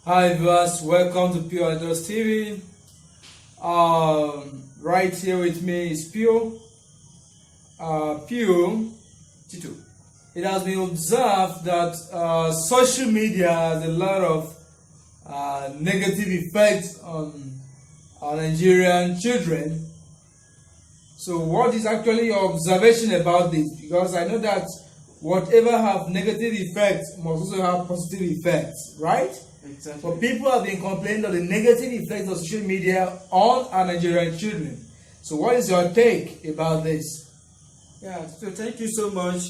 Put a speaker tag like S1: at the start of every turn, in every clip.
S1: Hi viewers, welcome to Pure Adults TV. Right here with me is Pure. Pure Tito. It has been observed that social media has a lot of negative effects on our Nigerian children. So, what is actually your observation about this? Because I know that whatever have negative effects must also have positive effects, right?
S2: Exactly.
S1: But people have been complaining of the negative effects of social media on our Nigerian children. So, what is your take about this?
S2: Yeah, so thank you so much.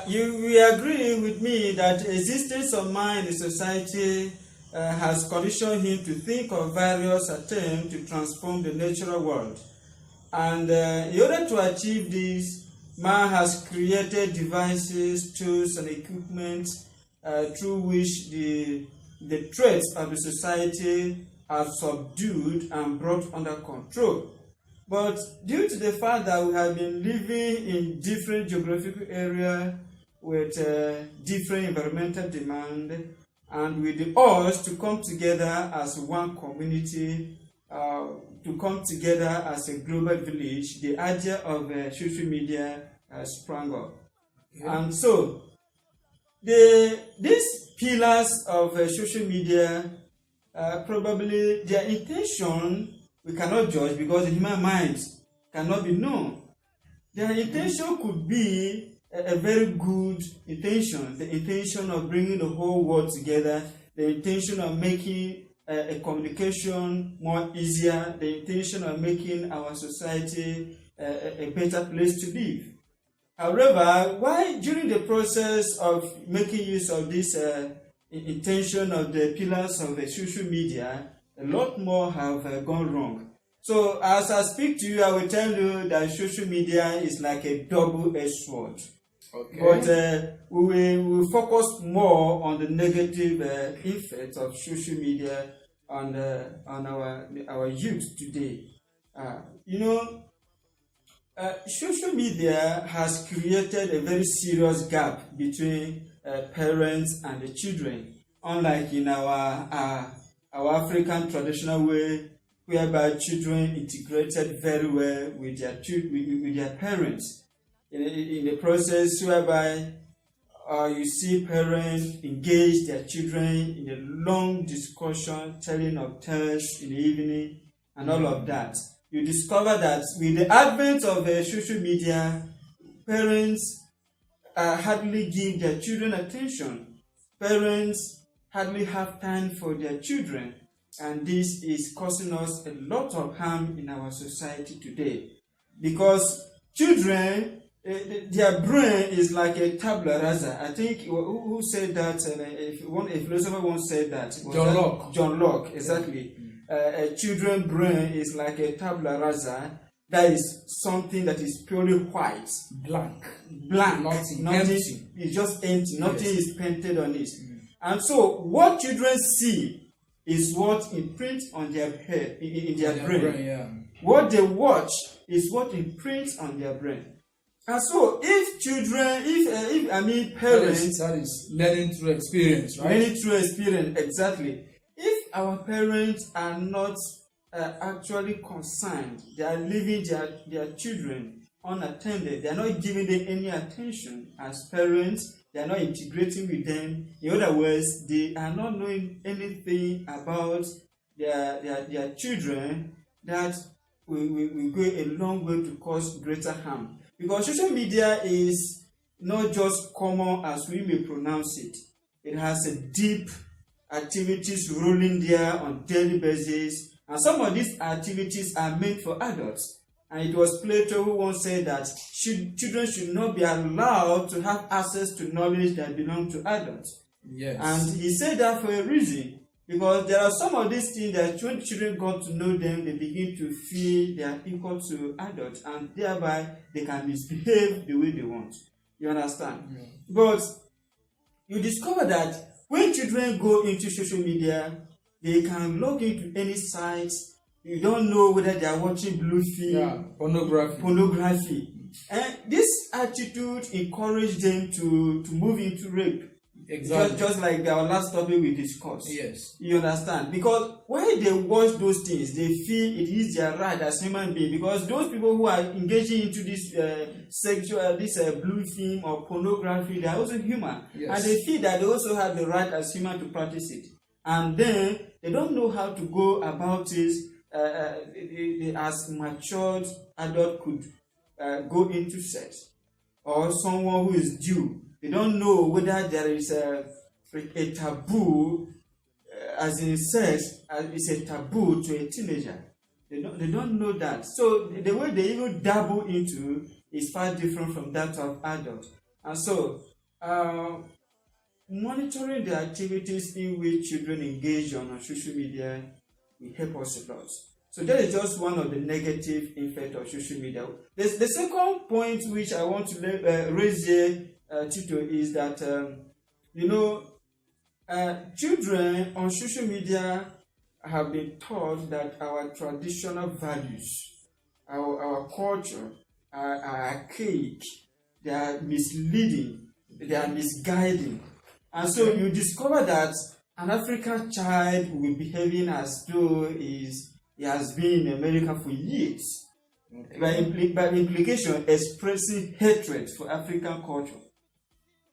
S2: We agree with me that existence of man in society has conditioned him to think of various attempts to transform the natural world. And in order to achieve this, man has created devices, tools, and equipment through which the threats of the society are subdued and brought under control. But due to the fact that we have been living in different geographical areas with different environmental demand, and with the urge to come together as one community, to come together as a global village, the idea of social media sprang up. Okay. And so, these pillars of social media, probably their intention, we cannot judge because the human mind cannot be known. Their intention could be a very good intention, the intention of bringing the whole world together, the intention of making a communication more easier, the intention of making our society a better place to live. However, why during the process of making use of this intention of the pillars of the social media, a lot more have gone wrong. So as I speak to you, I will tell you that social media is like a double-edged sword. Okay. But we will focus more on the negative effects of social media on our youth today. Social media has created a very serious gap between parents and the children, unlike in our African traditional way, whereby children integrated very well with their parents. In the process whereby you see parents engage their children in a long discussion, telling of tales in the evening, and all of that. You discover that with the advent of social media, parents hardly give their children attention. Parents hardly have time for their children. And this is causing us a lot of harm in our society today. Because children, their brain is like a tabula rasa. I think who said that? A philosopher once said that.
S1: John Locke.
S2: John Locke, exactly. A children's brain is like a tabula rasa. That is something that is purely white.
S1: Blank.
S2: Nothing.
S1: Empty.
S2: It's just empty. Nothing is painted on it. And so, what children see is what imprints on their head, in their brain.
S1: Yeah.
S2: What they watch is what imprints on their brain. And so, if parents...
S1: That is learning through experience, right?
S2: Learning through experience, exactly. If our parents are not actually concerned, they are leaving their children unattended, they are not giving them any attention as parents, they are not integrating with them. In other words, they are not knowing anything about their children, that will go a long way to cause greater harm. Because social media is not just common as we may pronounce it. It has a deep activities rolling there on daily basis. And some of these activities are meant for adults. And it was Plato who once said that children should not be allowed to have access to knowledge that belongs to adults.
S1: Yes.
S2: And he said that for a reason. Because there are some of these things that when children got to know them, they begin to feel they are equal to adults. And thereby, they can misbehave the way they want. You understand? Yeah. But you discover that when children go into social media, they can log into any site. You don't know whether they are watching blue film, pornography. And this attitude encourages them to move into rape.
S1: Exactly.
S2: Just like our last topic we discussed.
S1: Yes.
S2: You understand? Because when they watch those things, they feel it is their right as human beings. Because those people who are engaging into this blue film or pornography, they are also human.
S1: Yes.
S2: And they feel that they also have the right as human to practice it. And then they don't know how to go about it as matured adult could go into sex. Or someone who is due. They don't know whether there is a taboo, as in sex, is a taboo to a teenager. They don't know that. So the way they even dabble into is far different from that of adults. And so, monitoring the activities in which children engage on social media will help us a lot. So that is just one of the negative effects of social media. The second point which I want to raise here, Tito, is that, children on social media have been taught that our traditional values, our culture are archaic, they are misleading, they are misguiding. And so you discover that an African child will be behaving as though he has been in America for years. Okay. By implication, expressing hatred for African culture.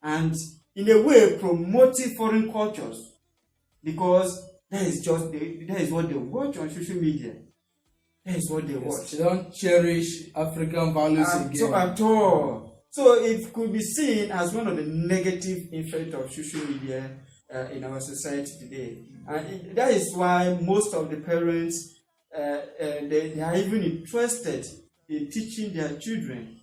S2: And in a way, promoting foreign cultures. Because that is what they watch on social media. That is what they watch.
S1: They don't cherish African values again.
S2: At all. So it could be seen as one of the negative effects of social media in our society today. And that is why most of the parents they are even interested in teaching their children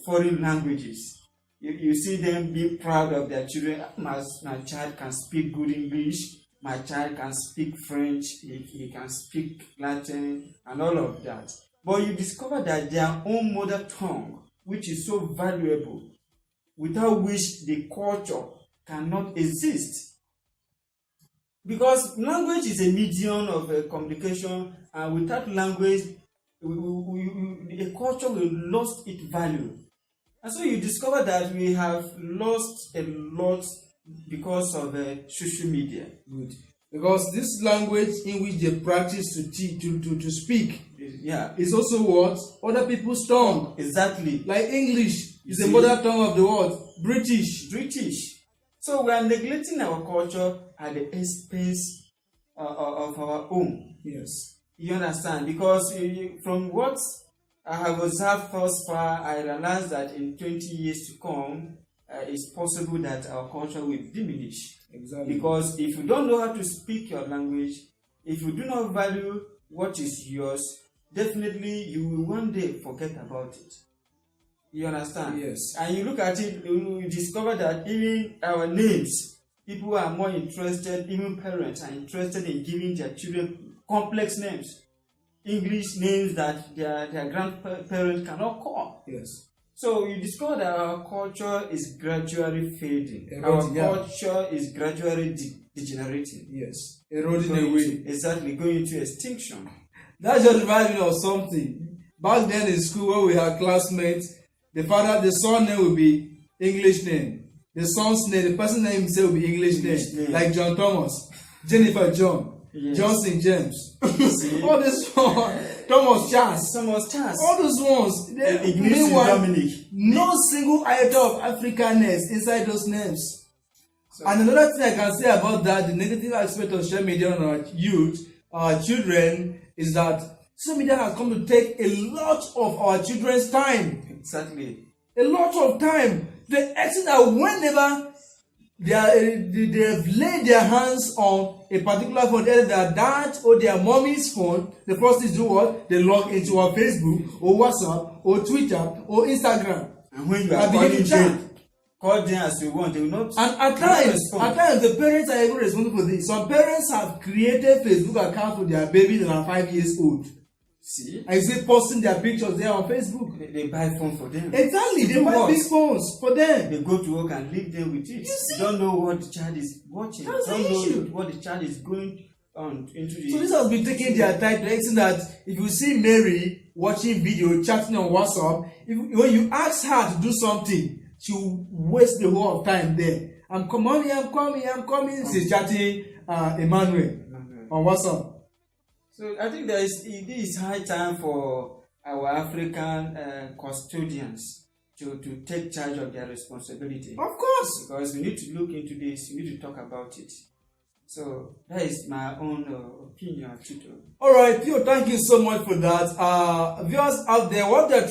S2: foreign languages. You see them be proud of their children. My child can speak good English. My child can speak French. He can speak Latin and all of that. But you discover that their own mother tongue, which is so valuable, without which the culture cannot exist. Because language is a medium of communication, and without language, a culture will lose its value. And so you discover that we have lost a lot because of social media.
S1: Good. Because this language in which they practice to speak,
S2: yeah,
S1: is also what? Other people's tongue.
S2: Exactly.
S1: Like English is the mother tongue of the world. British.
S2: So we are neglecting our culture at the expense of our own.
S1: Yes.
S2: You understand? Because from what I have observed thus far, I realize that in 20 years to come, it's possible that our culture will diminish.
S1: Exactly.
S2: Because if you don't know how to speak your language, if you do not value what is yours, definitely you will one day forget about it. You understand?
S1: Yes.
S2: And you look at it, you discover that even our names, people are more interested, even parents are interested in giving their children complex names. English names that their grandparents cannot call.
S1: Yes.
S2: So you discover that our culture is gradually fading. Culture is gradually degenerating.
S1: Yes. Eroding away.
S2: Exactly, going into extinction.
S1: That just reminds me of something. Back then in school, when we had classmates, the son name would be English name. The son's name, the person's name himself will be English name. Like John Thomas, Jennifer John. Yes. Johnson James. All this one. Thomas Chance. All those ones. Meanwhile, no single iota of Africanness inside those names. So, and another thing I can say about that, the negative aspect of social media on our youth, our children, is that social media has come to take a lot of our children's time.
S2: Exactly.
S1: A lot of time. The extent that whenever they have laid their hands on a particular phone, either their dad or their mommy's phone, the first thing is do what? They log into our Facebook or WhatsApp or Twitter or Instagram.
S2: And when you are calling them, call them as you want, they will not.
S1: And at times, the parents are even responsible for this. Some parents have created Facebook accounts for their babies that are 5 years old.
S2: See?
S1: I see posting their pictures there on Facebook.
S2: They buy phone for them.
S1: Exactly, they buy big phones for them.
S2: They go to work and leave them with it. You don't know what the child is watching.
S1: That's
S2: don't
S1: the issue.
S2: know what the child is going on into the.
S1: So this has been taking their time to the extent that if you see Mary watching video, chatting on WhatsApp, when you ask her to do something, she will waste the whole of time there. I'm coming, I'm coming, I'm coming. She's chatting Emmanuel on WhatsApp.
S2: So I think it is high time for our African custodians to take charge of their responsibility.
S1: Of course.
S2: Because we need to look into this, we need to talk about it. So that is my own opinion, Tito.
S1: All right, Theo, thank you so much for that. Viewers out there, the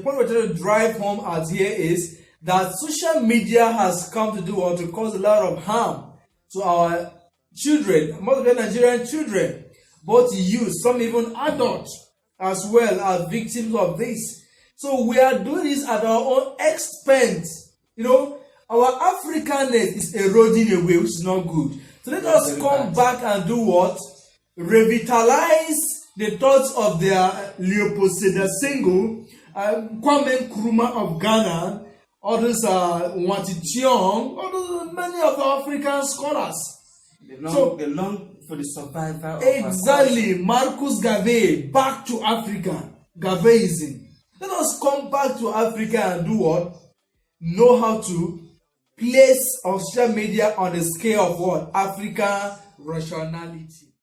S1: point we're trying to drive home at here is that social media has come to do what to cause a lot of harm to our children, most of the Nigerian children, both youth, some even adults as well are victims of this. So we are doing this at our own expense. You know, our Africanness is eroding away, which is not good. So let us come back and do what? Revitalize the thoughts of their Leopold Sedar Senghor, Kwame Nkrumah of Ghana, others Wanti Tiong, others, many of the African scholars.
S2: They long for the survival of
S1: exactly. Marcus Garvey, back to Africa. Garveyism. Let us come back to Africa and do what? Know how to place our social media on the scale of what? African rationality.